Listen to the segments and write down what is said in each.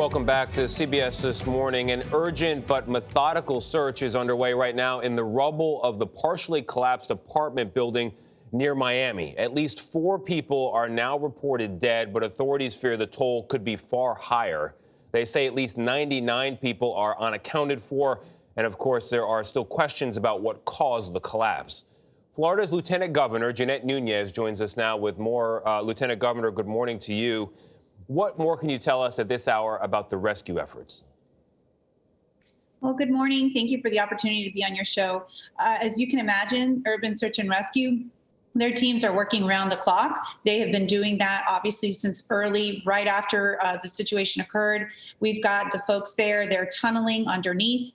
Welcome back to CBS This Morning. An urgent but methodical search is underway right now in the rubble of the partially collapsed apartment building near Miami. At least 4 people are now reported dead, but authorities fear the toll could be far higher. They say at least 99 people are unaccounted for, and of course there are still questions about what caused the collapse. Florida's Lieutenant Governor Jeanette Nuñez joins us now with more. Lieutenant Governor, good morning to you. What more can you tell us at this hour about the rescue efforts? Well, good morning. Thank you for the opportunity to be on your show. As you can imagine, Urban Search and Rescue, their teams are working around the clock. They have been doing that obviously since right after the situation occurred. We've got the folks there, they're tunneling underneath.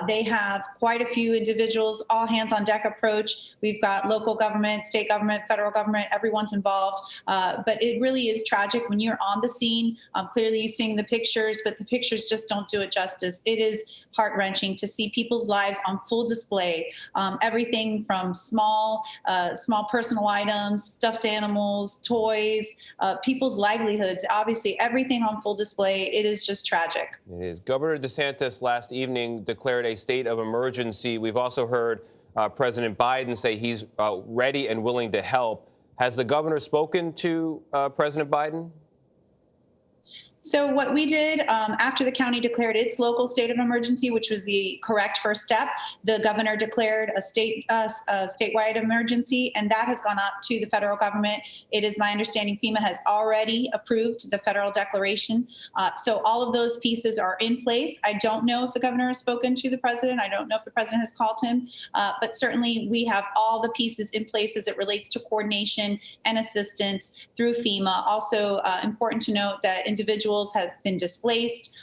They have quite a few individuals, all hands on deck approach. We've got local government, state government, federal government, everyone's involved. But it really is tragic when you're on the scene. Clearly you're seeing the pictures, but the pictures just don't do it justice. It is heart-wrenching to see people's lives on full display. Everything from small personal items, stuffed animals, toys, people's livelihoods, obviously everything on full display. It is just tragic. It is. Governor DeSantis last evening declared a state of emergency. We've also heard President Biden say he's ready and willing to help. Has the governor spoken to President Biden? So what we did after the county declared its local state of emergency, which was the correct first step, the governor declared a statewide emergency, and that has gone up to the federal government. It is my understanding FEMA has already approved the federal declaration. So all of those pieces are in place. I don't know if the governor has spoken to the president. I don't know if the president has called him, but certainly we have all the pieces in place as it relates to coordination and assistance through FEMA. Also important to note that individuals have been displaced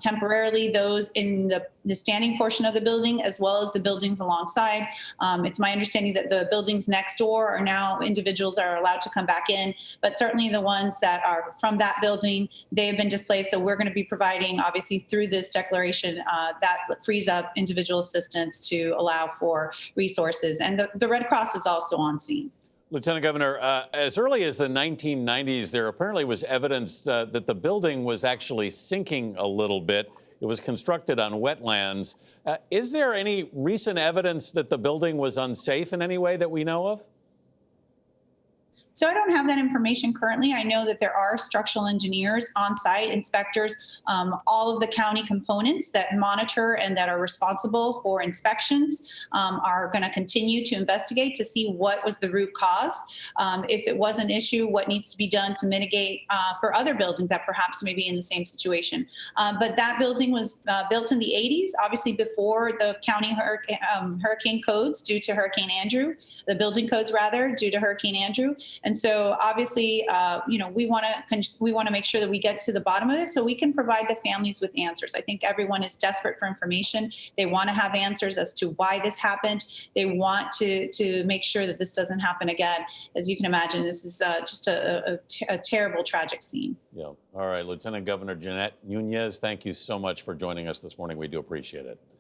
temporarily, those in the standing portion of the building as well as the buildings alongside. It's my understanding that the buildings next door are now individuals are allowed to come back in, but certainly the ones that are from that building, they have been displaced. So we're going to be providing, obviously through this declaration, that frees up individual assistance to allow for resources. And the Red Cross is also on scene. Lieutenant Governor, as early as the 1990s, there apparently was evidence that the building was actually sinking a little bit. It was constructed on wetlands. Is there any recent evidence that the building was unsafe in any way that we know of? So I don't have that information currently. I know that there are structural engineers on site, inspectors, all of the county components that monitor and that are responsible for inspections are going to continue to investigate to see what was the root cause. If it was an issue, what needs to be done to mitigate for other buildings that perhaps may be in the same situation. But that building was built in the 80s, obviously before the county hurricane codes due to Hurricane Andrew, the building codes rather, due to Hurricane Andrew. And so obviously, we want to make sure that we get to the bottom of it so we can provide the families with answers. I think everyone is desperate for information. They want to have answers as to why this happened. They want to make sure that this doesn't happen again. As you can imagine, this is just a terrible, tragic scene. Yeah. All right. Lieutenant Governor Jeanette Nuñez, thank you so much for joining us this morning. We do appreciate it.